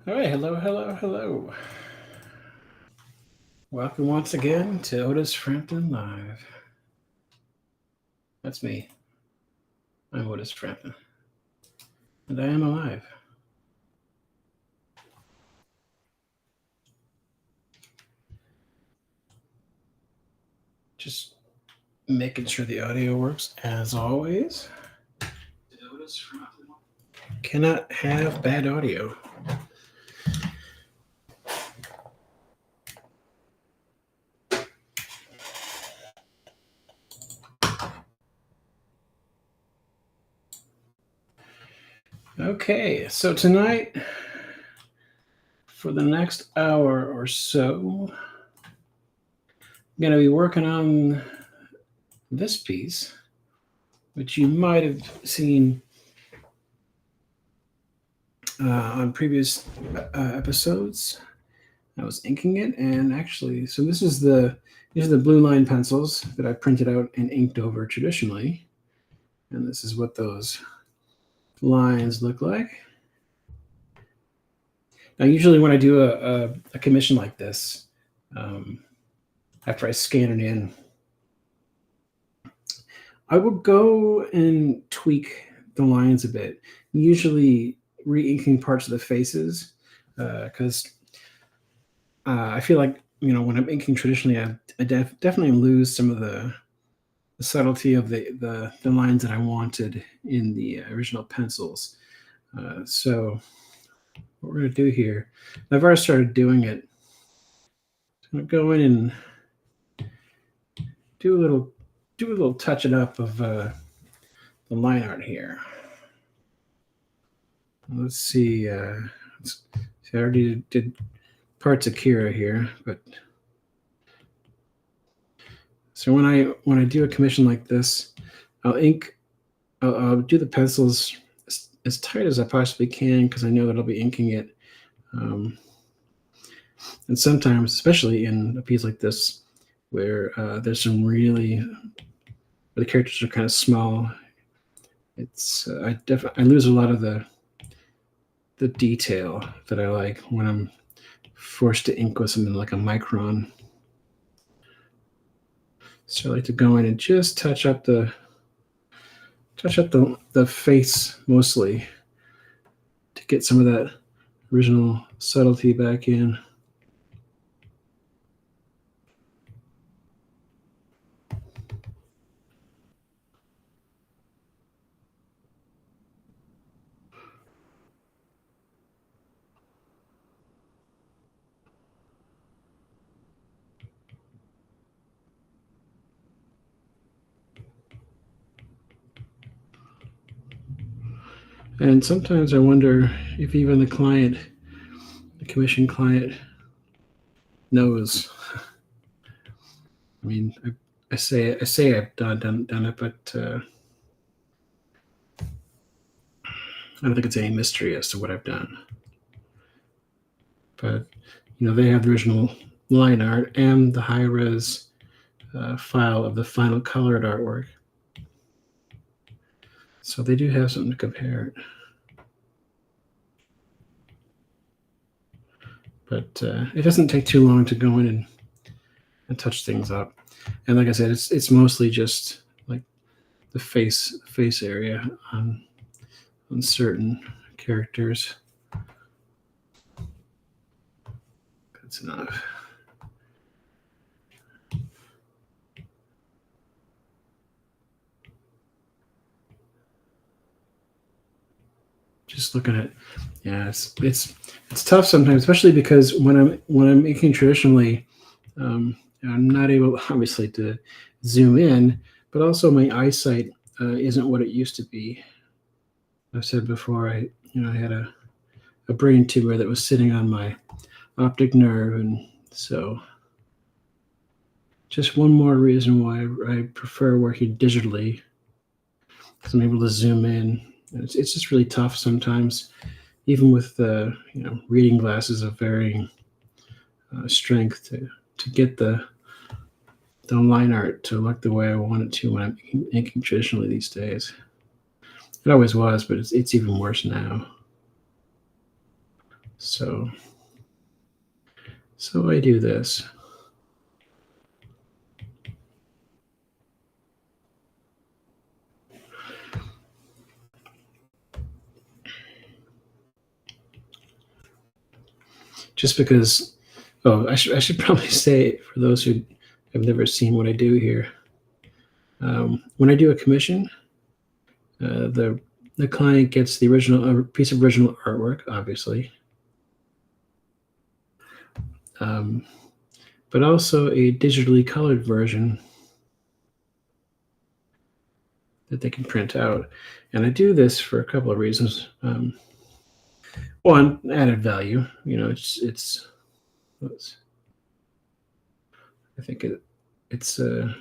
All right, hello. Welcome once again to Otis Frampton Live. That's me. I'm Otis Frampton. And I am alive. Just making sure the audio works as always. Otis Frampton cannot have bad audio. Okay, so tonight, for the next hour or so, I'm going to be working on this piece, which you might have seen on previous episodes. I was inking it, and actually, so these are the blue line pencils that I printed out and inked over traditionally, and this is what those lines look like. Now, usually when I do a commission like this, after I scan it in, I will go and tweak the lines a bit, usually re-inking parts of the faces, because I feel like, when I'm inking traditionally, I definitely lose some of the subtlety of the lines that I wanted in the original pencils. So what we're going to do here, I've already started doing it. I'm going to go in and do a little touching up of the line art here. Let's see. I already did parts of Kira here, but so when I do a commission like this, I'll do the pencils as tight as I possibly can, because I know that I'll be inking it. And sometimes, especially in a piece like this, where there's some where the characters are kind of small, it's I lose a lot of the detail that I like when I'm forced to ink with something like a micron. So I like to go in and just touch up the face mostly, to get some of that original subtlety back in. And sometimes I wonder if even the commission client, knows. I mean, I say I've done it, but I don't think it's any mystery as to what I've done. But they have the original line art and the high res file of the final colored artwork, so they do have something to compare it. But it doesn't take too long to go in and touch things up. And like I said, it's mostly just like the face area on certain characters. That's enough. Just looking at, yeah, it's tough sometimes, especially because when I'm inking traditionally, I'm not able, obviously, to zoom in, but also my eyesight isn't what it used to be. I've said before, I had a brain tumor that was sitting on my optic nerve, and so just one more reason why I prefer working digitally, because I'm able to zoom in. It's just really tough sometimes, even with reading glasses of varying strength, to get the line art to look the way I want it to when I'm inking traditionally these days. It always was, but it's even worse now. So I do this. Just because, I should probably say, for those who have never seen what I do here, when I do a commission, the client gets the original piece of original artwork, obviously, but also a digitally colored version that they can print out. And I do this for a couple of reasons. One, added value. It's I think it's a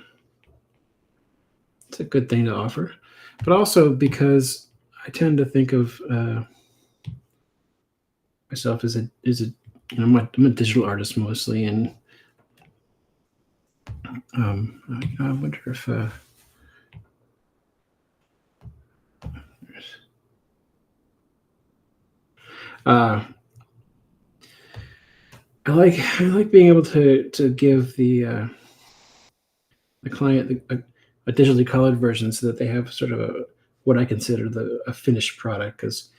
good thing to offer, but also because I tend to think of myself as I'm a digital artist mostly, and I wonder if I like being able to give the client a digitally colored version so that they have sort of what I consider a finished product, because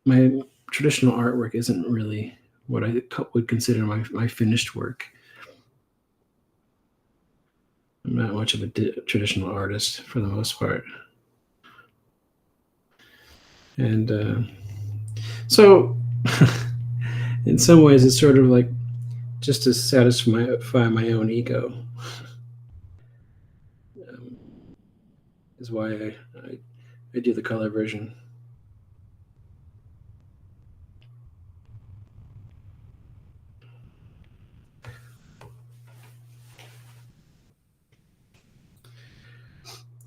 my traditional artwork isn't really what I would consider my finished work. I'm not much of a traditional artist for the most part. And so in some ways it's sort of like just to satisfy my own ego, is why I do the color version.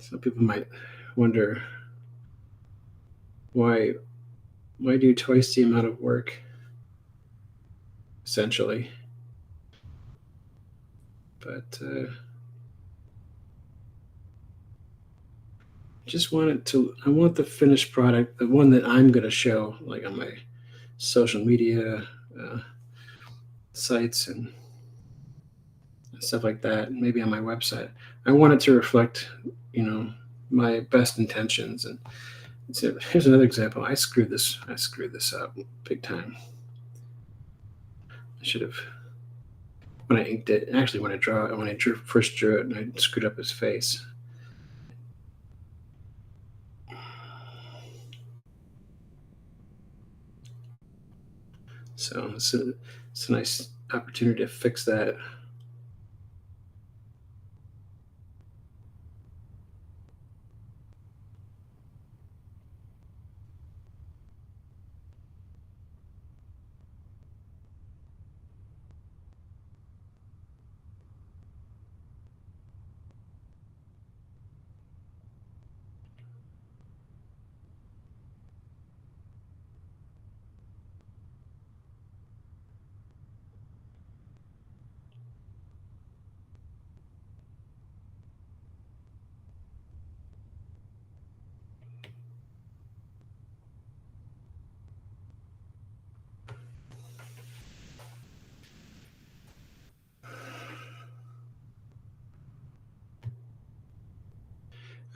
Some people might wonder why do twice the amount of work, essentially. But I want the finished product, the one that I'm going to show, like on my social media sites and stuff like that, maybe on my website. I want it to reflect, my best intentions. And so here's another example. I screwed this up big time. I should have, when I inked it, actually when I first drew it, and I screwed up his face. So it's a nice opportunity to fix that.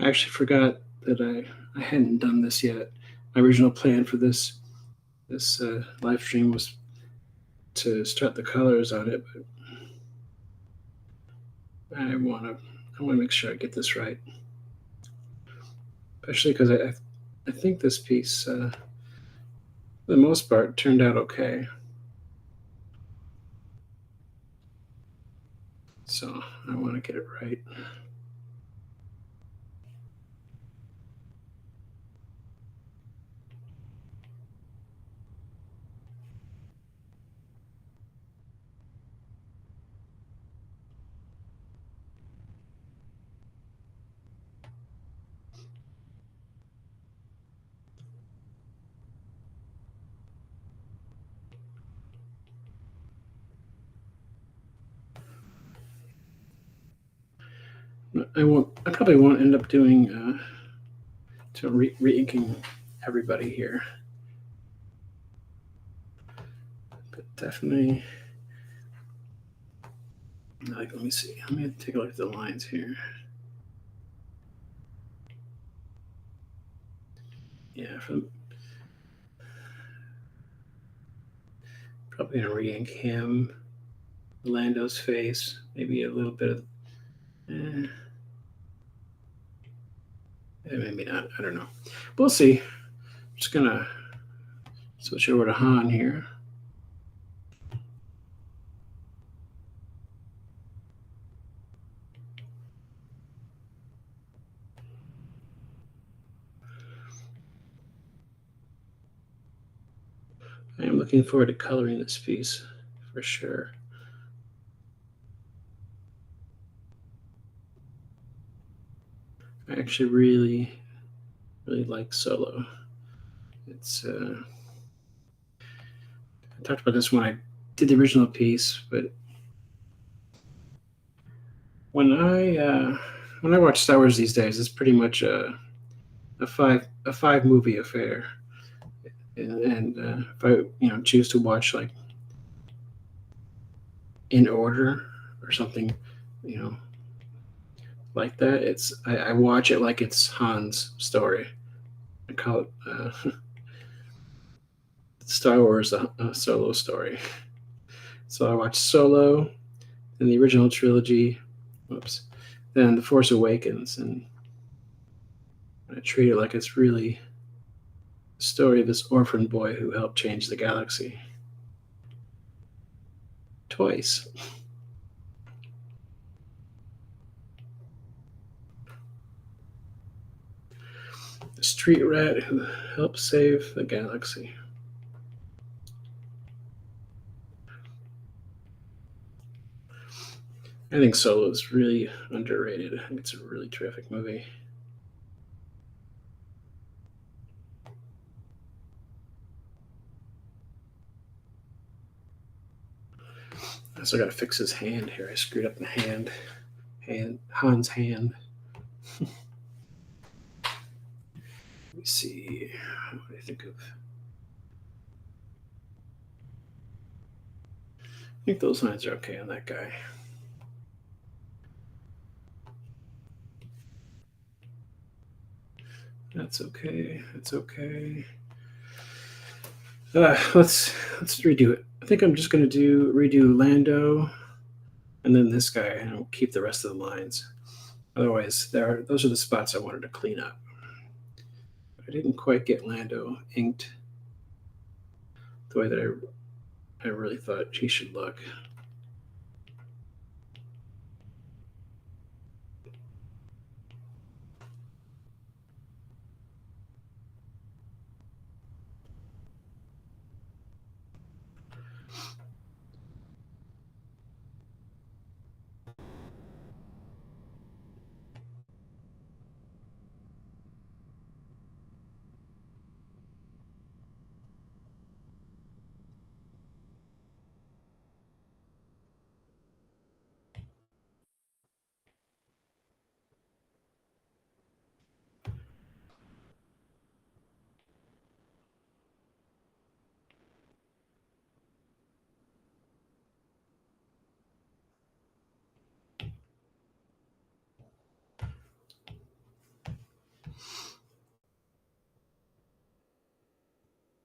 I actually forgot that I hadn't done this yet. My original plan for this live stream was to start the colors on it, but I want to make sure I get this right, especially because I think this piece, for the most part, turned out okay. So I want to get it right. I probably won't end up doing to re-inking everybody here. but definitely, like, let me see. Let me take a look at the lines here. Yeah, probably gonna re-ink him, Lando's face, maybe a little bit of, maybe not. I don't know. We'll see. I'm just gonna switch over to Han here. I am looking forward to coloring this piece for sure. I actually really like Solo. It's I talked about this when I did the original piece, but when I watch Star Wars these days, it's pretty much a five movie affair, and if I choose to watch like in order or something, you know like that, I watch it like it's Han's story. I call it Star Wars a Solo story. So I watched Solo, then the original trilogy, whoops, then The Force Awakens, and I treat it like it's really the story of this orphan boy who helped change the galaxy twice. The street rat who helped save the galaxy. I think Solo is really underrated. I think it's a really terrific movie. I also got to fix his hand here. I screwed up the hand. Han's hand. Let me see. What do I think of? I think those lines are okay on that guy. That's okay. That's okay. Let's redo it. I think I'm just gonna redo Lando, and then this guy, and I'll keep the rest of the lines. Otherwise, those are the spots I wanted to clean up. I didn't quite get Lando inked the way that I really thought he should look.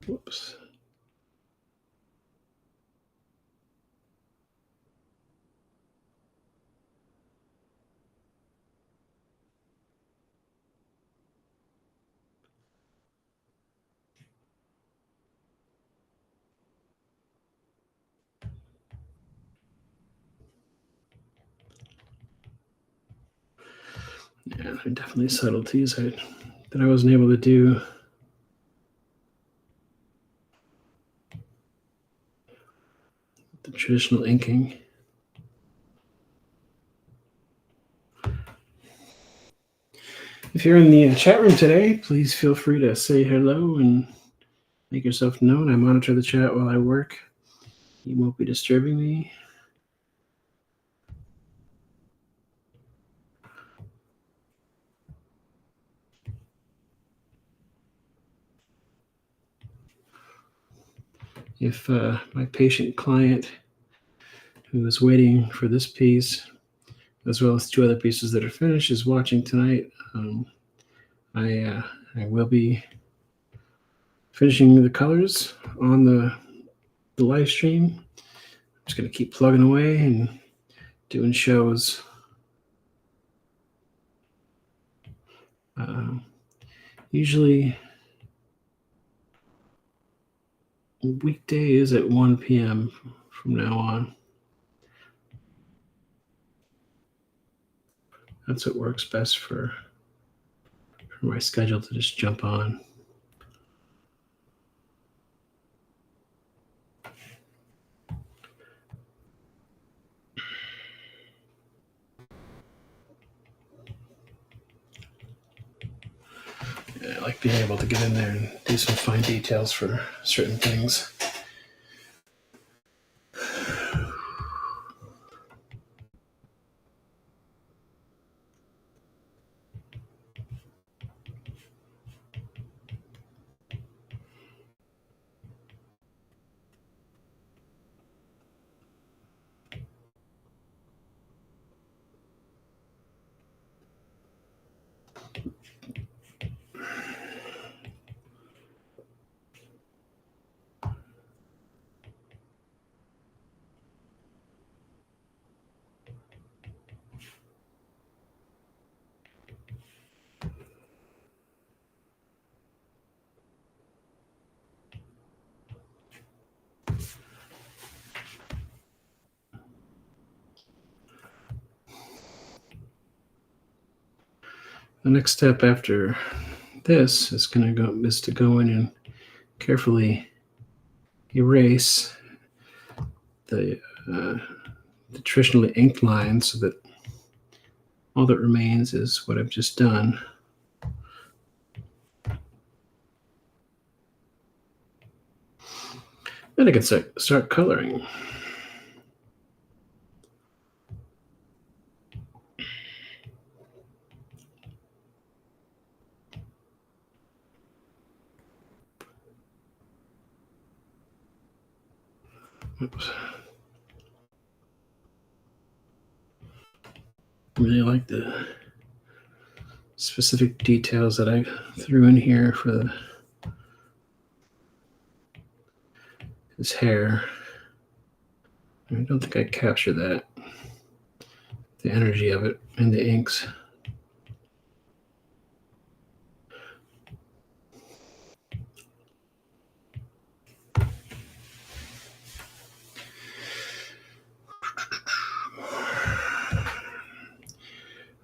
Whoops. Yeah, there are definitely subtleties that I wasn't able to do. The traditional inking. If you're in the chat room today, please feel free to say hello and make yourself known. I monitor the chat while I work. You won't be disturbing me. if my patient client who is waiting for this piece, as well as 2 other pieces that are finished, is watching tonight, I will be finishing the colors on the live stream. I'm just going to keep plugging away and doing shows. Usually weekdays at 1 p.m. from now on. That's what works best for my schedule to just jump on. Yeah, I like being able to get in there and do some fine details for certain things. The next step after this is to go in and carefully erase the traditionally inked lines so that all that remains is what I've just done. Then I can start coloring. Oops. I really like the specific details that I threw in here for his hair. I don't think I captured that, the energy of it and the inks.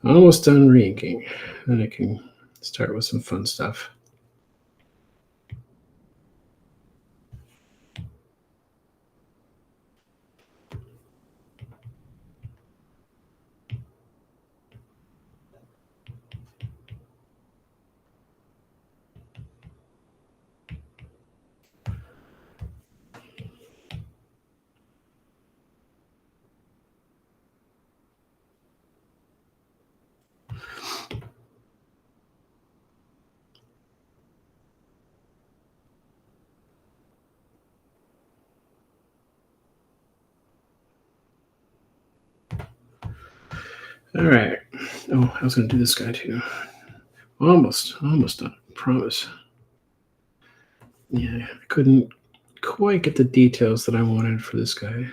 Almost done re-inking. Then I can start with some fun stuff. All right. Oh, I was going to do this guy too. Almost done. Promise. Yeah, I couldn't quite get the details that I wanted for this guy.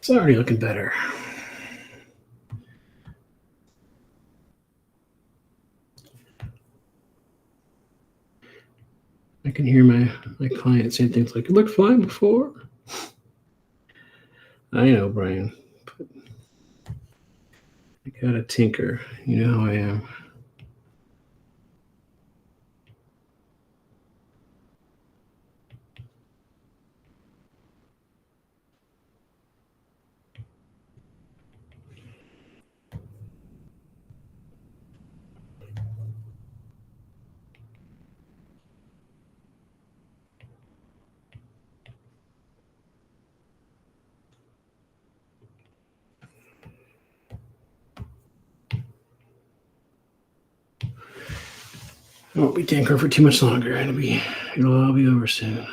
It's already looking better. I can hear my client saying things like, "It looked fine before." I know, Brian. But I gotta tinker. You know how I am. I won't be tinkering for too much longer. It'll all be over soon.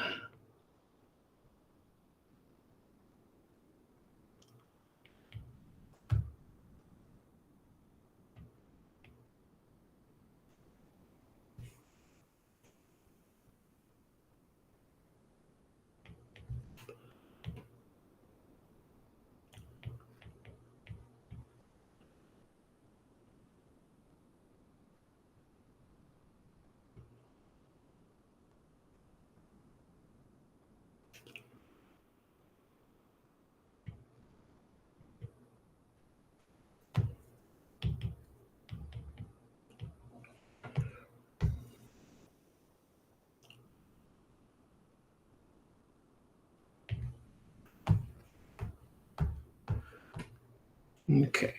Okay.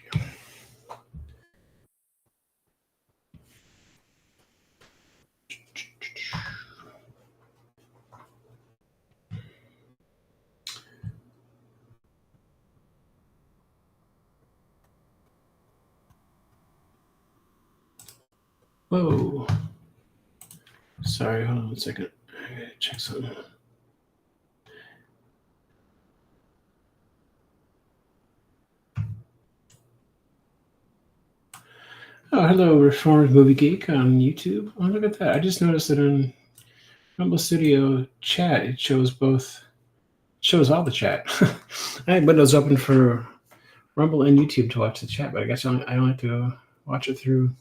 Whoa. Sorry, hold on 1 second. I gotta check something. Oh, hello, Reformed Movie Geek on YouTube. Oh, look at that. I just noticed that on Rumble Studio chat, it shows all the chat. I had windows open for Rumble and YouTube to watch the chat, but I guess I don't have to watch it through.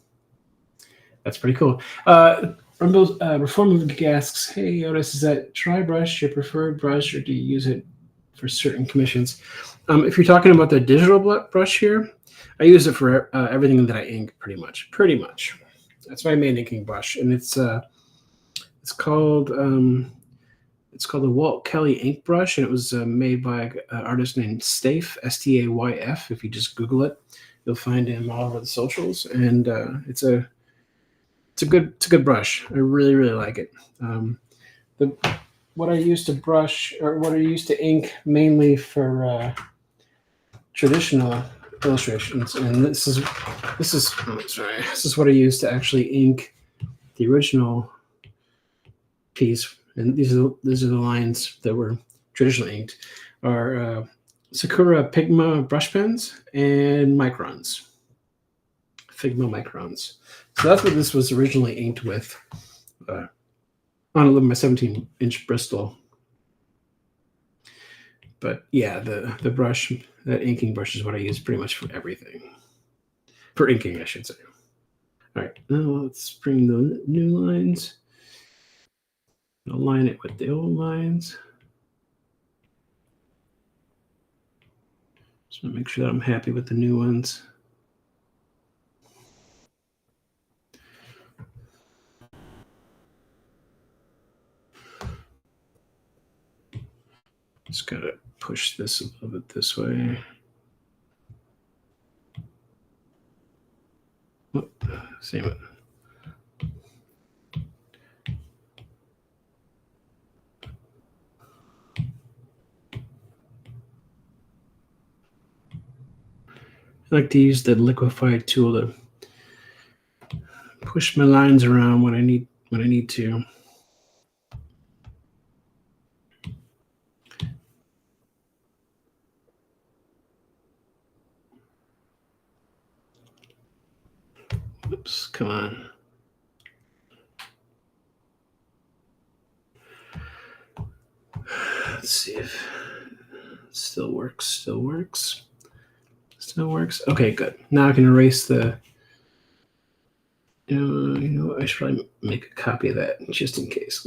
That's pretty cool. Rumble Reform Movie Geek asks, "Hey Otis, is that dry brush your preferred brush, or do you use it for certain commissions?" If you're talking about the digital brush here, I use it for everything that I ink, pretty much. That's my main inking brush, and it's called the Walt Kelly ink brush, and it was made by an artist named Stayf, Stayf. If you just Google it, you'll find him all over the socials, and it's a good brush. I really like it. What I use to brush, or what I use to ink, mainly for traditional illustrations, and this is what I use to actually ink the original piece. And these are the lines that were traditionally inked, are Sakura Pigma brush pens and Microns, Figma Microns. So that's what this was originally inked with, on my 17-inch Bristol. But yeah, the brush, that inking brush, is what I use pretty much for everything. For inking, I should say. All right, now let's bring the new lines. Align it with the old lines. Just want to make sure that I'm happy with the new ones. Just gotta push this a little bit this way. Same it. I like to use the liquefied tool to push my lines around when I need to. Oops, come on. Let's Still works. Still works. Still works. Okay, good. Now I can erase the. You know, I should probably make a copy of that just in case.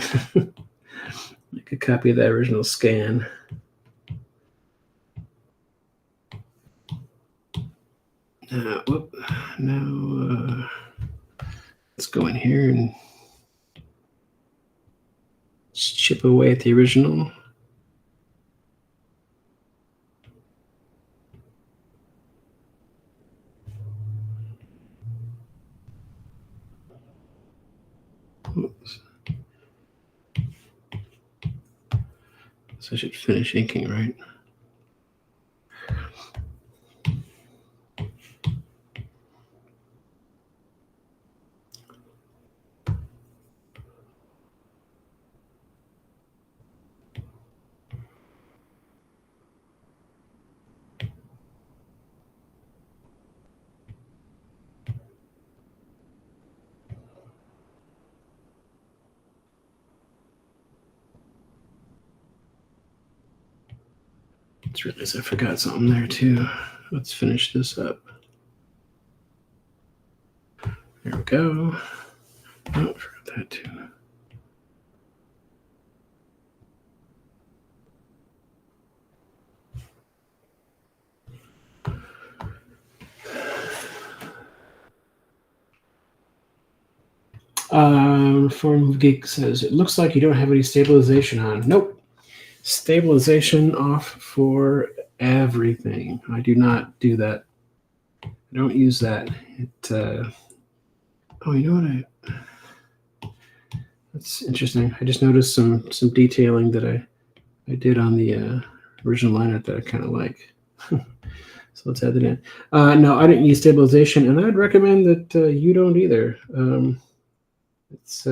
Make a copy of that original scan. Now, let's go in here and chip away at the original. Oops. So I should finish inking, right? Just realized I forgot something there too. Let's finish this up. There we go. Oh, I forgot that too. Form Geek says, it looks like you don't have any stabilization on. Nope. Stabilization off for everything. I do not do that. I don't use that. Oh, you know what? That's interesting. I just noticed some detailing that I did on the original liner that I kind of like. So let's add that in. No, I didn't use stabilization, and I'd recommend that you don't either. It's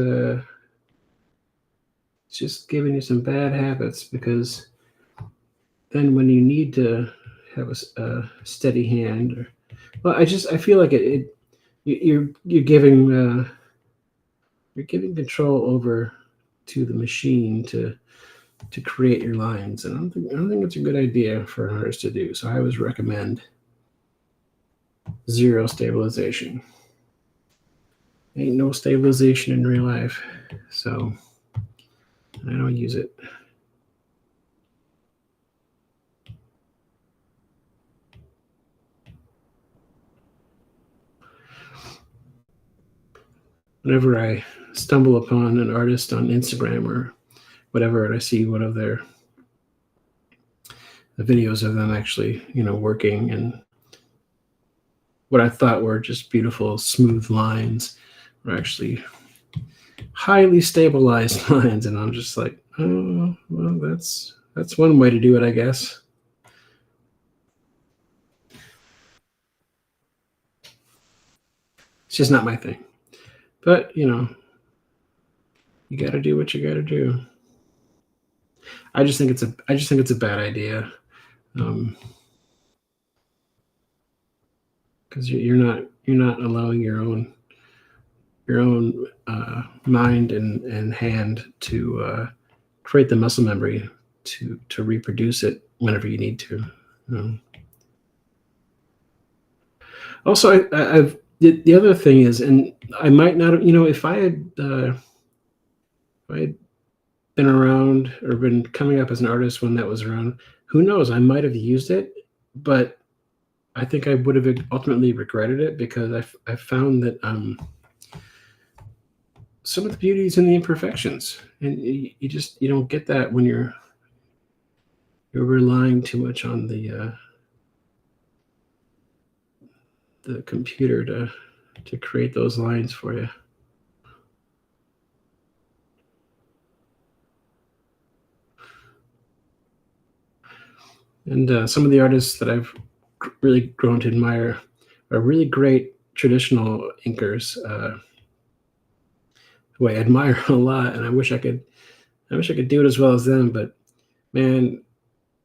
just giving you some bad habits, because then when you need to have a steady hand, I feel like you're giving control over to the machine to create your lines, and I don't think it's a good idea for an artist to do. So I always recommend zero stabilization. Ain't no stabilization in real life, so I don't use it. Whenever I stumble upon an artist on Instagram or whatever, and I see one of the videos of them actually, working, and what I thought were just beautiful, smooth lines were actually highly stabilized lines, and I'm just like, oh, well, that's one way to do it, I guess. It's just not my thing. But, you got to do what you got to do. I just think it's a bad idea, because you're not allowing your own mind and hand to create the muscle memory to reproduce it whenever you need to. Also, I've the other thing is, and I might not have, if I had been around or been coming up as an artist when that was around, who knows? I might have used it, but I think I would have ultimately regretted it, because I found that some of the beauty is in the imperfections, and you don't get that when you're relying too much on the computer to create those lines for you. And some of the artists that I've really grown to admire are really great traditional inkers, who I admire a lot, and I wish I could do it as well as them. But man,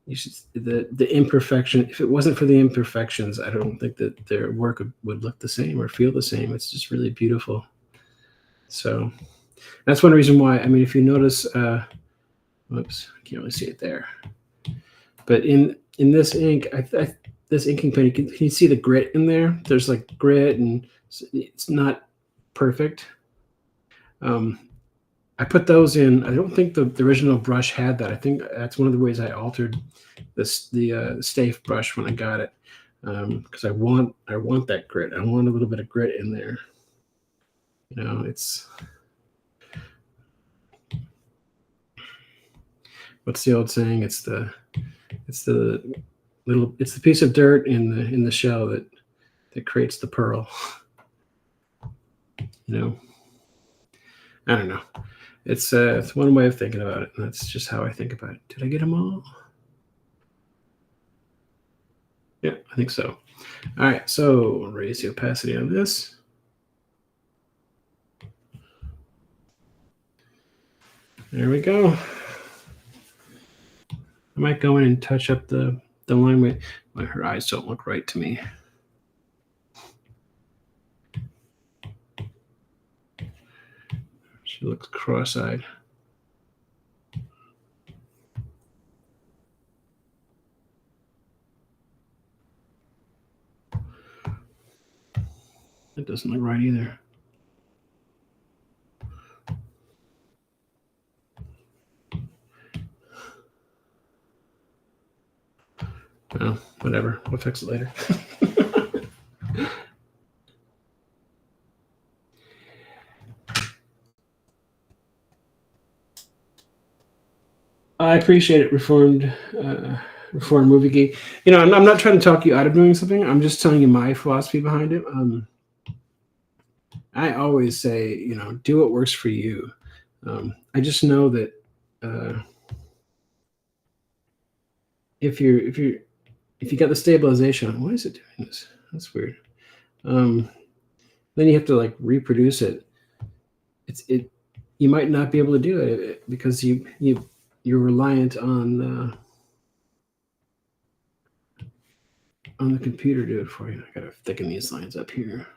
the imperfection. If it wasn't for the imperfections, I don't think that their work would look the same or feel the same. It's just really beautiful. So that's one reason why. I mean, if you notice, whoops, I can't really see it there. But in in this ink, this inking pen, can you see the grit in there? There's like grit, and it's not perfect. I put those in. I don't think the original brush had that. I think that's one of the ways I altered the Stave brush when I got it, because I want that grit. I want a little bit of grit in there. You know, it's what's the old saying? It's the piece of dirt in the shell that creates the pearl. You know, I don't know. It's one way of thinking about it, and that's just how I think about it. Did I get them all? Yeah, I think so. All right, so raise the opacity on this. There we go. I might go in and touch up the line with her eyes don't look right to me. She looks cross-eyed. It doesn't look right either. Well, whatever. We'll fix it later. I appreciate it, Reformed Movie Geek. You know, I'm not trying to talk you out of doing something. I'm just telling you my philosophy behind it. I always say, you know, do what works for you. I just know that if you got the stabilization, why is it doing this? That's weird. Then you have to like reproduce it. You might not be able to do it because you're reliant on the computer to do it for you. I gotta thicken these lines up here.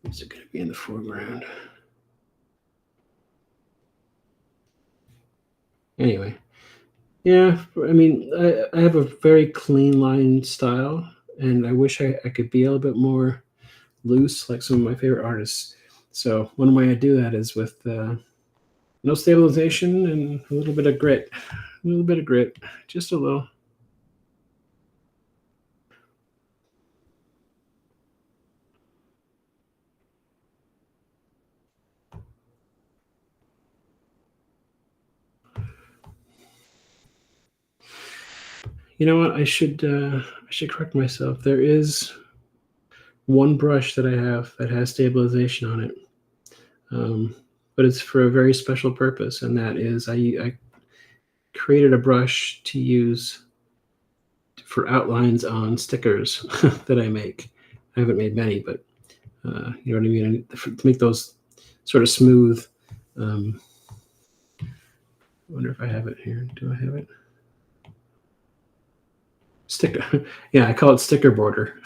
Is it going to be in the foreground? Anyway, yeah, I mean, I have a very clean line style, and I wish I could be a little bit more loose like some of my favorite artists. So one way I do that is with no stabilization and a little bit of grit. Just a little. You know what? I should correct myself. There is one brush that I have that has stabilization on it, but it's for a very special purpose, and that is I created a brush to use for outlines on stickers that I make. I haven't made many, but you know what I mean? To make those sort of smooth. I wonder if I have it here. Do I have it? Sticker. Yeah, I call it sticker border.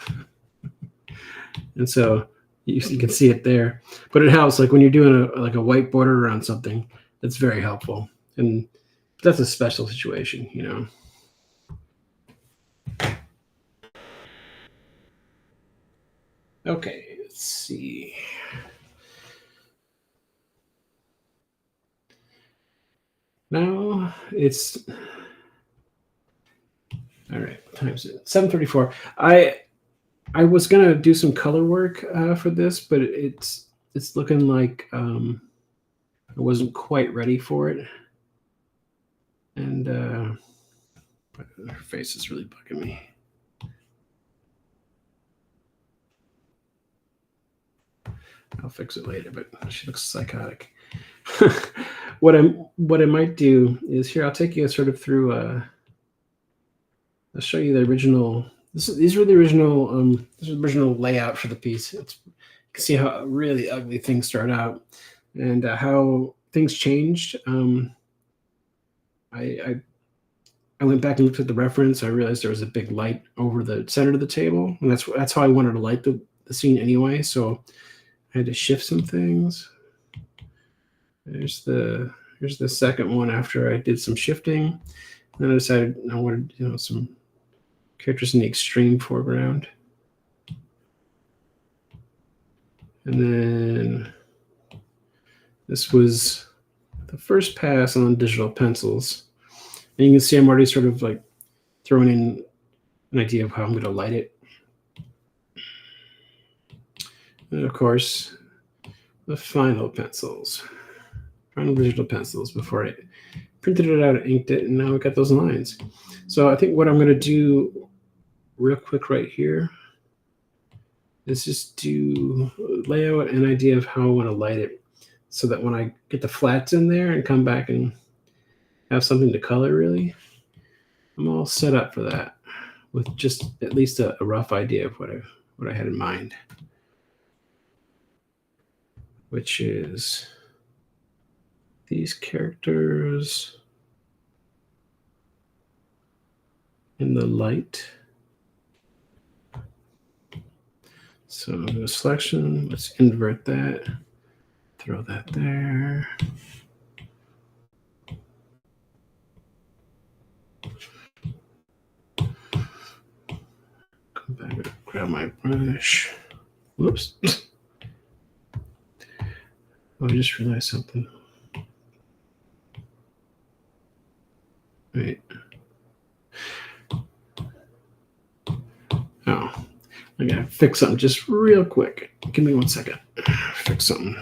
And so you can see it there. But it helps, like when you're doing a white border around something, it's very helpful. And that's a special situation, you know. Okay, let's see. Now it's all right. What time is it? 7:34. I was gonna do some color work for this, but it's looking like I wasn't quite ready for it, and her face is really bugging me. I'll fix it later, but she looks psychotic. What I might do is here. I'll take you sort of through. I'll show you the original. These were the original. This is the original layout for the piece. You can see how really ugly things start out, and how things changed. I went back and looked at the reference. I realized there was a big light over the center of the table, and that's how I wanted to light the scene anyway. So I had to shift some things. Here's the second one after I did some shifting. Then I decided I wanted some characters in the extreme foreground. And then this was the first pass on digital pencils. And you can see I'm already sort of like throwing in an idea of how I'm going to light it. And of course, the final pencils, final digital pencils before I printed it out, inked it, and now we got those lines. So I think what I'm going to do real quick right here is just do layout and idea of how I want to light it so that when I get the flats in there and come back and have something to color really, I'm all set up for that with just at least a rough idea of what I had in mind, which is these characters in the light. So the selection, let's invert that, throw that there. Come back and grab my brush. Whoops. Oh, I just realized something. Wait. Oh, I gotta fix something just real quick. Give me 1 second. Fix something.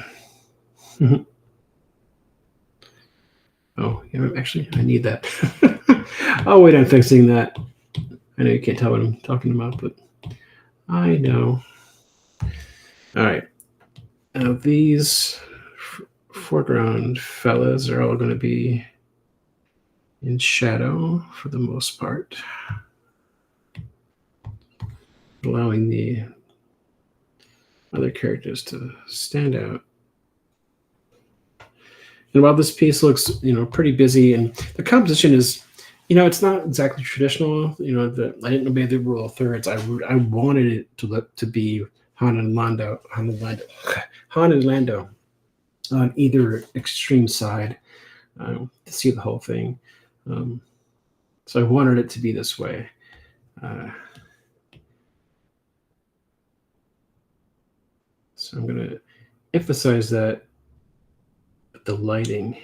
Oh, yeah, actually, I need that. I'll wait on fixing that. I know you can't tell what I'm talking about, but I know. All right. Now these foreground fellas are all going to be in shadow for the most part, allowing the other characters to stand out. And while this piece looks, pretty busy, and the composition is, it's not exactly traditional. I didn't obey the rule of thirds. I wanted it to be Han and Lando on either extreme side to see the whole thing. So I wanted it to be this way. So I'm going to emphasize that the lighting.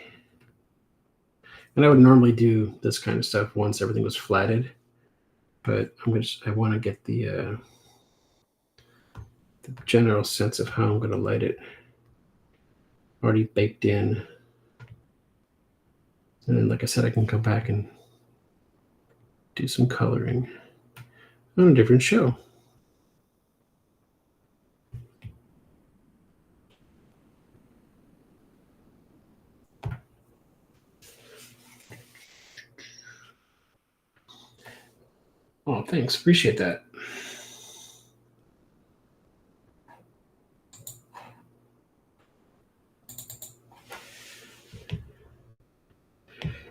And I would normally do this kind of stuff once everything was flatted, but I want to get the general sense of how I'm going to light it already baked in. And then, like I said, I can come back and do some coloring on a different show. Oh, thanks. Appreciate that.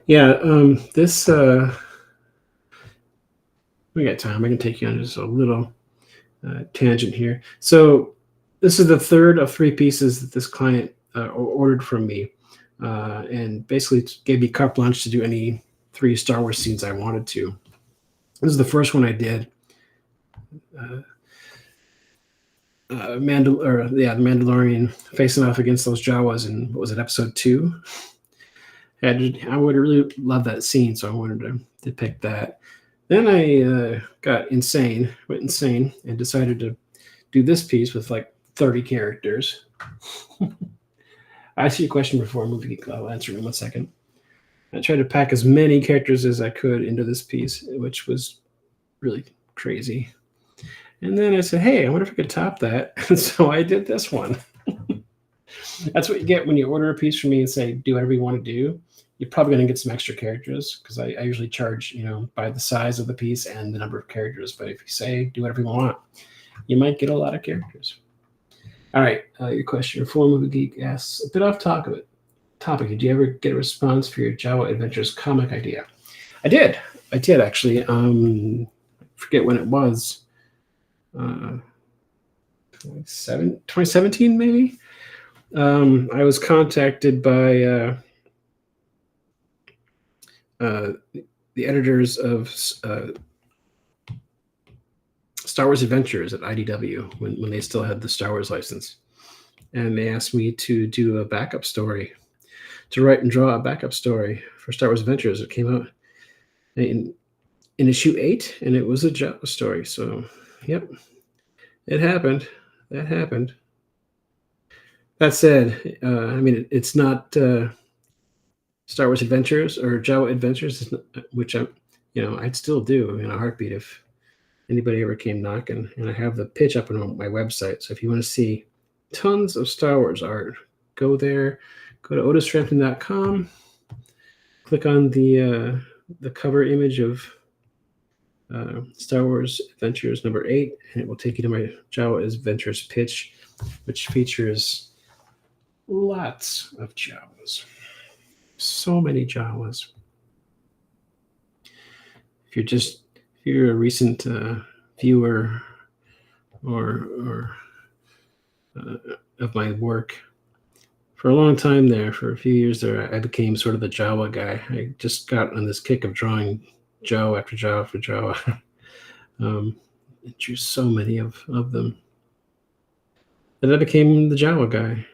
Yeah, this, we got time. I can take you on just a little tangent here. So this is the third of 3 pieces that this client ordered from me, and basically gave me carte blanche to do any 3 Star Wars scenes I wanted to. This is the first one I did. The Mandalorian facing off against those Jawas in, what was it, episode 2? I would really love that scene, so I wanted to depict that. Then I went insane, and decided to do this piece with like 30 characters. I see a question before movie. I'll answer it in 1 second. I tried to pack as many characters as I could into this piece, which was really crazy. And then I said, hey, I wonder if I could top that. And so I did this one. That's what you get when you order a piece from me and say, do whatever you want to do. You're probably going to get some extra characters because I usually charge, by the size of the piece and the number of characters. But if you say, do whatever you want, you might get a lot of characters. All right. Your question, your form of a geek asks, a bit off topic. Did you ever get a response for your Jawa Adventures comic idea? I did actually. I forget when it was. 2017 maybe. I was contacted by the editors of Star Wars Adventures at IDW when they still had the Star Wars license. And they asked me to do a backup story, to write and draw a backup story for Star Wars Adventures. It came out in issue 8, and it was a Jawa story. So, yep, it happened. That happened. That said, I mean, it's not Star Wars Adventures or Jawa Adventures, which I'd still do in a heartbeat if anybody ever came knocking. And I have the pitch up on my website. So if you want to see tons of Star Wars art, go there. Go to otisframpton.com. Click on the cover image of Star Wars Adventures number 8, and it will take you to my Jawa Adventures pitch, which features lots of Jawas. So many Jawas. If you're a recent viewer or of my work, for a long time there, for a few years there, I became sort of the Jawa guy. I just got on this kick of drawing Jawa after Jawa after Jawa. I drew so many of them that I became the Jawa guy.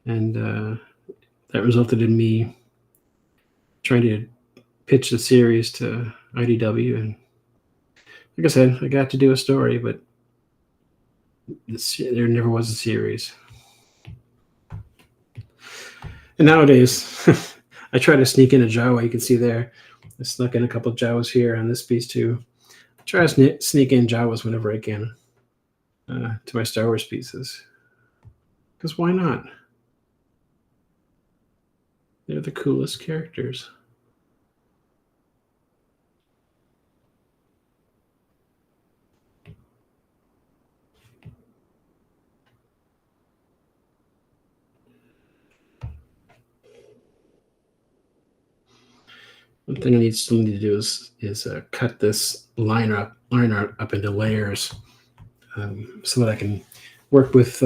And that resulted in me trying to pitch the series to IDW. And like I said, I got to do a story, but there never was a series. And nowadays, I try to sneak in a Jawa. You can see there, I snuck in a couple of Jawas here on this piece too. I try to sneak in Jawas whenever I can to my Star Wars pieces. Because why not? They're the coolest characters. One thing I still need to do is cut this line art up into layers so that I can work with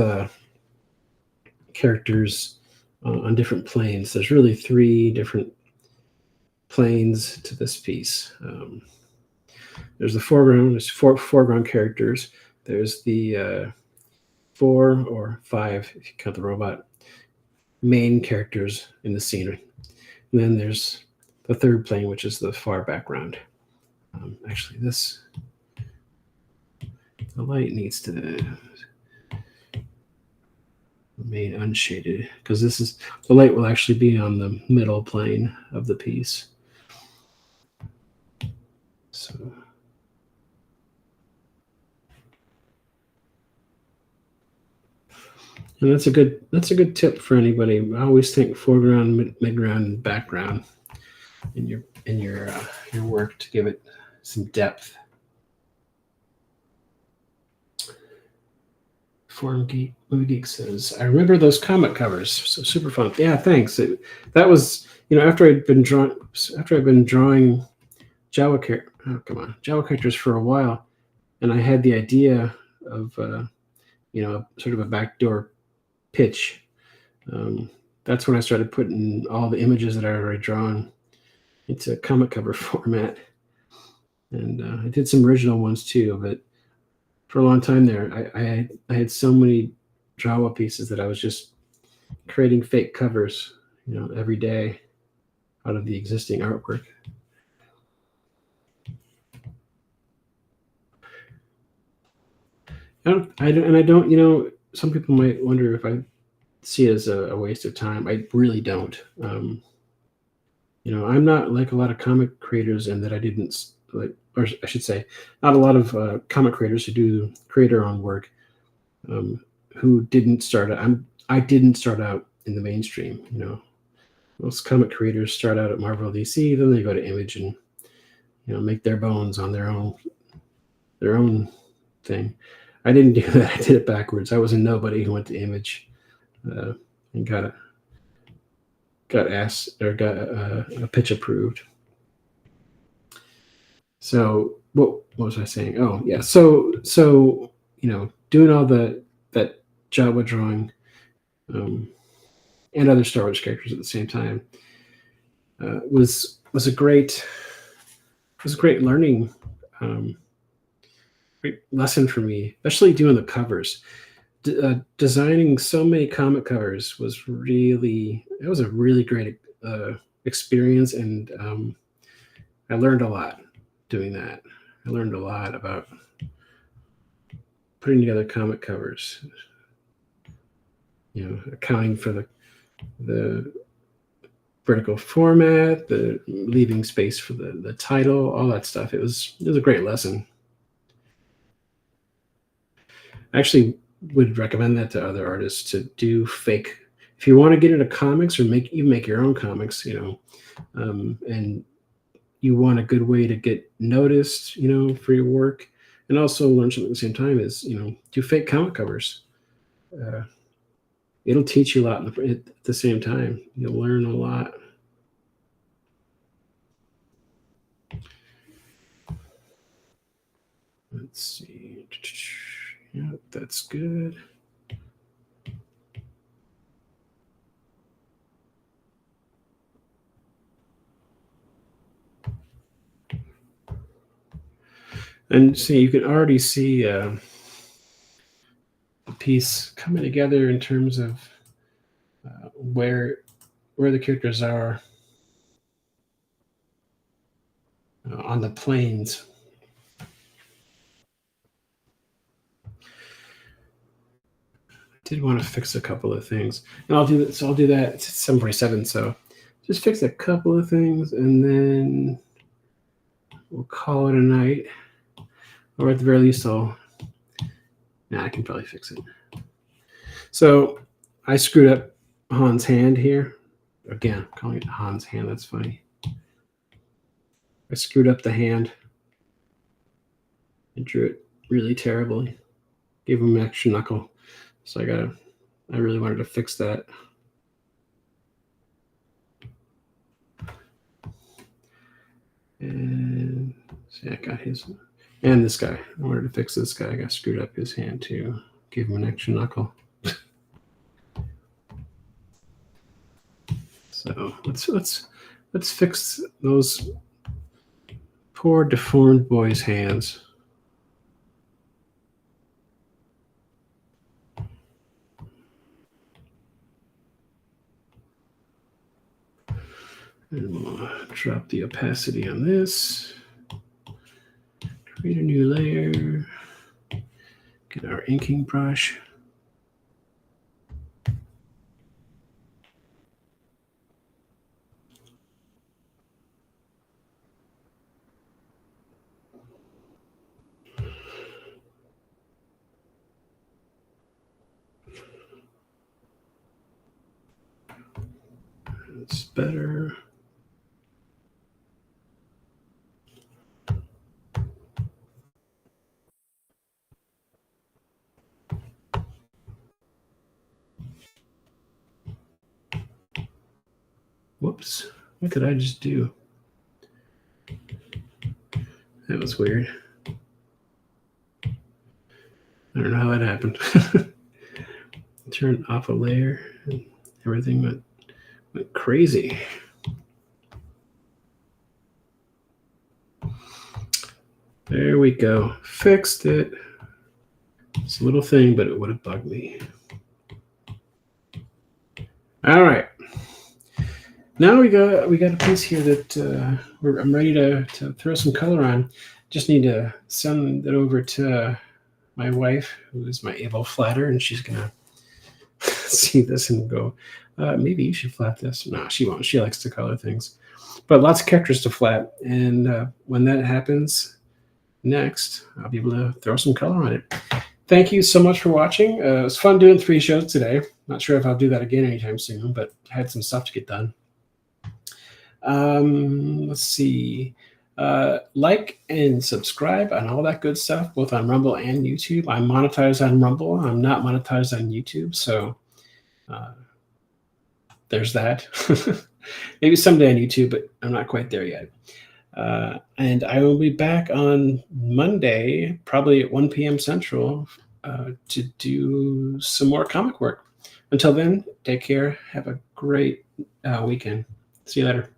characters on different planes. There's really 3 different planes to this piece. There's the foreground. There's foreground characters. There's the 4 or 5, if you count the robot, main characters in the scene. And then there's the 3rd plane, which is the far background. Actually, the light needs to remain unshaded because the light will actually be on the middle plane of the piece. So. And that's a good tip for anybody. I always think foreground, midground, and background in your work to give it some depth. Movie Geek says, "I remember those comic covers. So super fun." Yeah, thanks. That was after I'd been drawing Jawa characters for a while, and I had the idea of sort of a backdoor pitch. That's when I started putting all the images that I already drawn into comic cover format, and I did some original ones too. But for a long time there, I had so many Jawa pieces that I was just creating fake covers, every day out of the existing artwork. I don't. Some people might wonder if I see it as a waste of time. I really don't. I'm not like a lot of comic creators in that I didn't like, or I should say, not a lot of comic creators who do creator-owned work who didn't start out. I didn't start out in the mainstream. Most comic creators start out at Marvel, DC, then they go to Image and make their bones on their own thing. I didn't do that. I did it backwards. I was a nobody who went to Image and got a pitch approved. So what was I saying? Oh yeah. So doing all that Jawa drawing and other Star Wars characters at the same time. Was a great learning, great lesson for me, especially doing the covers. Designing so many comic covers was a really great experience, and I learned a lot doing that. I learned a lot about putting together comic covers, accounting for the vertical format, the leaving space for the title, all that stuff. It was a great lesson. I actually would recommend that to other artists, to do fake. If you want to get into comics, or make your own comics, and you want a good way to get noticed, for your work, and also learn something at the same time, is, do fake comic covers. It'll teach you a lot at the same time. You'll learn a lot. Let's see. Yeah, that's good. And see, you can already see the piece coming together in terms of where the characters are on the planes. I did want to fix a couple of things, and I'll do that. So I'll do that. It's 7:47, so just fix a couple of things, and then we'll call it a night. Or at the very least, I can probably fix it. So I screwed up Han's hand here. Again, I'm calling it Han's hand. That's funny. I screwed up the hand. I drew it really terribly. Gave him an extra knuckle. So I really wanted to fix that. And see, I got his. And this guy, I wanted to fix this guy. I got screwed up his hand too. Give him an extra knuckle. So let's fix those poor deformed boys' hands. And we'll drop the opacity on this. Create a new layer. Get our inking brush. That's better. Whoops, what did I just do? That was weird. I don't know how that happened. Turned off a layer and everything went crazy. There we go. Fixed it. It's a little thing, but it would have bugged me. All right. Now we got a piece here that I'm ready to throw some color on. Just need to send it over to my wife, who is my able flatter, and she's gonna see this and go, maybe you should flat this. No, she won't. She likes to color things, but lots of characters to flat. And when that happens next, I'll be able to throw some color on it. Thank you so much for watching. It was fun doing 3 shows today. Not sure if I'll do that again anytime soon, but I had some stuff to get done. Let's see. Like and subscribe and all that good stuff, both on Rumble and YouTube. I'm monetized on Rumble. I'm not monetized on YouTube, so there's that. Maybe someday on YouTube, but I'm not quite there yet. And I will be back on Monday, probably at 1 p.m. Central, to do some more comic work. Until then, take care. Have a great weekend. See you later.